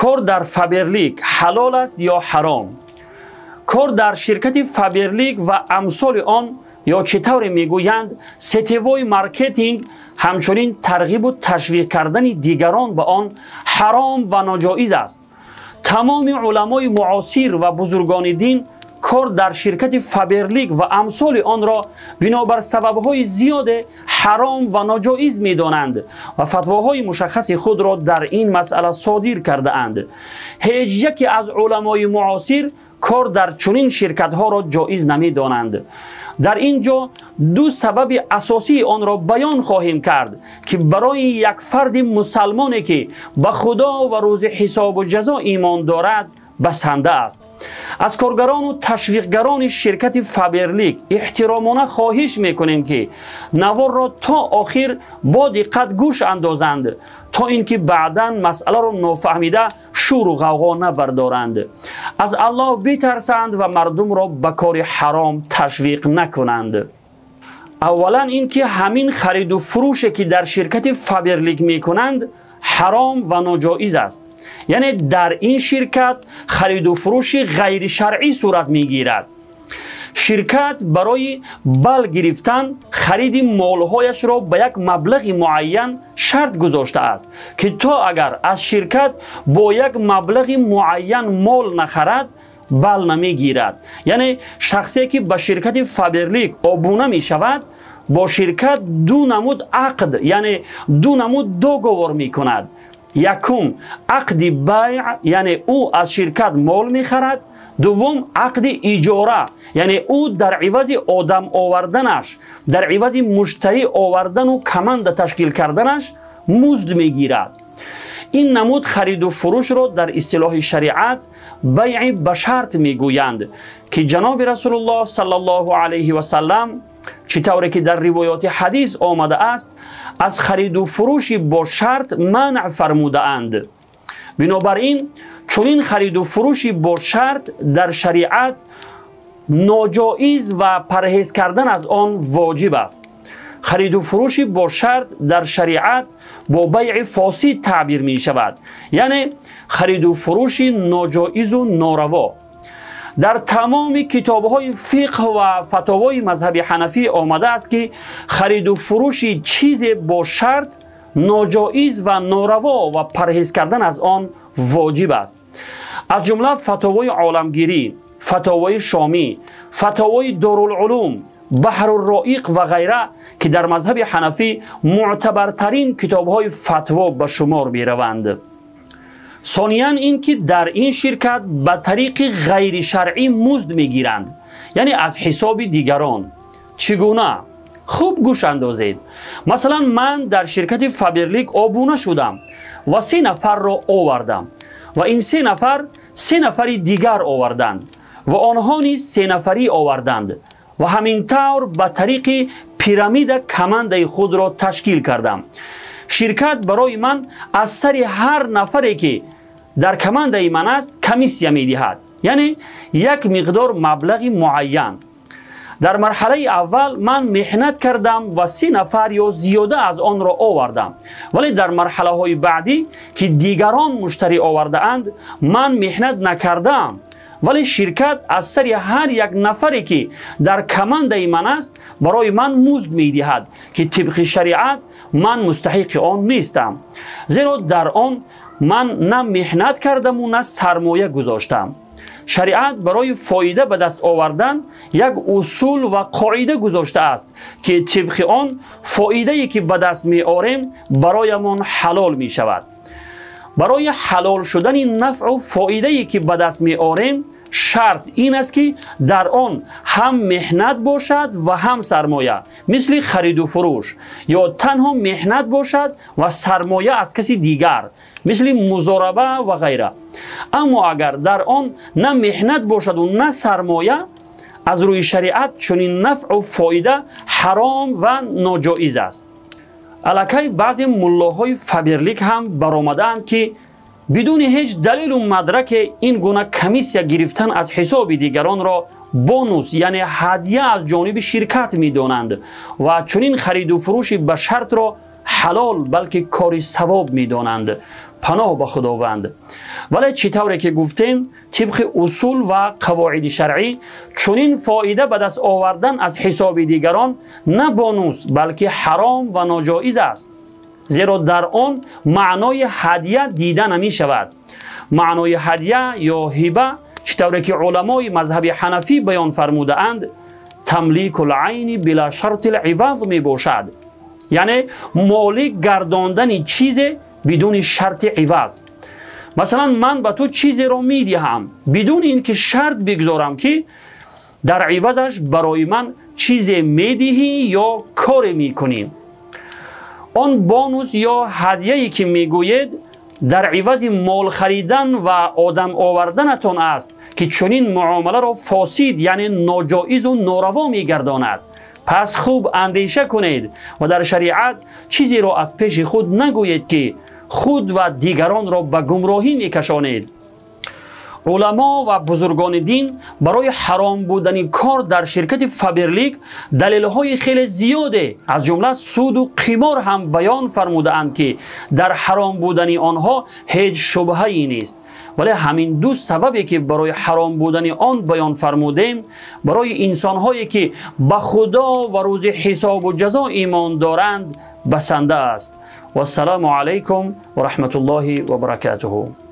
کار در فابرلیک حلال است یا حرام؟ کار در شرکت فابرلیک و امثال آن یا چطور میگویند ستوای مارکتینگ همچنین ترغیب و تشویق کردن دیگران به آن حرام و ناجایز است. تمام علمای معاصر و بزرگان دین کار در شرکت فابرلیک و امثال آن را بنابر سببهای زیاد حرام و ناجایز می دانند و فتواهای مشخص خود را در این مسئله صادر کرده اند. هیچ یکی از علمای معاصر کار در چنین شرکت ها را جایز نمی دانند. در اینجا دو سبب اساسی آن را بیان خواهیم کرد که برای یک فرد مسلمانی که به خدا و روز حساب و جزا ایمان دارد بسنده است. از کارگران و تشویقگران شرکت فابرلیک احترامانه خواهش میکنیم که نوار را تا آخر با دقت گوش اندازند تا اینکه بعداً مسئله را نافهمیده شور و غوغا نبردارند. از الله بترسند و مردم را به کار حرام تشویق نکنند. اولا اینکه همین خرید و فروشی که در شرکت فابرلیک میکنند حرام و ناجایز است. یعنی در این شرکت خرید و فروش غیر شرعی صورت میگیرد. شرکت برای بل گرفتن خرید مالهایش را به یک مبلغ معین شرط گذاشته است که تا اگر از شرکت با یک مبلغ معین مال نخرد بل نمیگیرد. یعنی شخصی که به شرکت فابرلیک آبونه می شود با شرکت دو نمود عقد یعنی دو نمود دوگوار می کند. یکم عقد بیع یعنی او از شرکت مال می خرد. دوم عقد اجاره یعنی او در عوض آدم آوردنش در عوض مشتری آوردن و کمند تشکیل کردنش مزد می گیرد. این نمود خرید و فروش را در اصطلاح شریعت بیع به شرط می گویند که جناب رسول الله صلی الله علیه و سلم چطوری که در روایات حدیث آمده است از خرید و فروش با شرط منع فرموده اند. بنابراین چنین خرید و فروش با شرط در شریعت ناجایز و پرهیز کردن از آن واجب است. خرید و فروش با شرط در شریعت با بیع فاسد تعبیر می شود، یعنی خرید و فروش ناجایز و ناروا. در تمام کتاب‌های فقه و فتاوای مذهب حنفی آمده است که خرید و فروش چیز با شرط ناجایز و ناروا و پرهیز کردن از آن واجب است. از جمله فتاوای عالمگیری، فتاوای شامی، فتاوای دارالعلوم، بحر الرائق و غیره که در مذهب حنفی معتبرترین کتاب‌های فتوا به شمار می‌روند. ثانیاً این که در این شرکت به طریق غیر شرعی مزد میگیرند، یعنی از حساب دیگران. چگونه؟ خوب گوش اندازید. مثلا من در شرکت فابرلیک آبونه شدم و 3 نفر را آوردم و این 3 نفر 3 نفری دیگر آوردند و آنها نیز 3 نفری آوردند و همین طور به طریق پیرامید کمند خود را تشکیل کردم. شرکت برای من از سر هر نفری که در کمند من است کمیسیه می دهد، یعنی یک مقدار مبلغ معین. در مرحله اول من محنت کردم و 3 نفر یا زیاده از آن را آوردم، ولی در مرحله های بعدی که دیگران مشتری آورده اند من محنت نکردم، ولی شرکت از سر هر یک نفری که در کمند من است برای من مزد می دهد که طبق شریعت من مستحق آن نیستم، زیرا در آن من نه محنت کردم و نه سرمایه گذاشتم. شریعت برای فایده به دست آوردن یک اصول و قاعده گذاشته است که طبق آن فایده‌ای که به دست می آوریم برایمان حلال می شود. برای حلال شدن نفع و فایده‌ای که به دست می آوریم شرط این است که در آن هم محنت باشد و هم سرمایه، مثل خرید و فروش، یا تنها محنت باشد و سرمایه از کسی دیگر مثل مضاربه و غیره. اما اگر در آن نه محنت باشد و نه سرمایه، از روی شریعت چنین نفع و فایده حرام و ناجایز است. الکی بعضی ملاهای فابرلیک هم برآمدند که بدون هیچ دلیل و مدرک این گونه کمیسیه گرفتن از حساب دیگران را بونوس یعنی هدیه از جانب شرکت می دانند و چنین خرید و فروش به شرط را حلال بلکه کاری ثواب می دانند. پناه به خداوند. ولی چطوری که گفتیم طبق اصول و قواعد شرعی چنین فایده به دست آوردن از حساب دیگران نه بونوس بلکه حرام و ناجایز است، زیرا در آن معنای هدیه دیده نمی شود. معنای هدیه یا هبه چطوری که علمای مذهب حنفی بیان فرموده اند تملیک العین بلا شرط العوض می باشد، یعنی مالک گرداندن چیز بدون شرط عوض. مثلا من به تو چیزی را می دهم بدون اینکه شرط بگذارم که در عوضش برای من چیزی می دهی یا کار می کنی. آن بونوس یا هدیه‌ای که می گوید در عوض مال خریدن و آدم آوردنتان است که چنین معامله را فاسد یعنی ناجایز و ناروا می گرداند. پس خوب اندیشه کنید و در شریعت چیزی را از پیش خود نگویید که خود و دیگران را به گمراهی می کشانید. علما و بزرگان دین برای حرام بودن کار در شرکت فابرلیک دلیل های خیلی زیاده از جمله سود و قمار هم بیان فرموده اند که در حرام بودن آنها هیچ شبهه ای نیست. ولی همین دو سببی که برای حرام بودن آن بیان فرمودیم برای انسان هایی که به خدا و روز حساب و جزا ایمان دارند بسنده است. و السلام علیکم و رحمت الله و برکاته.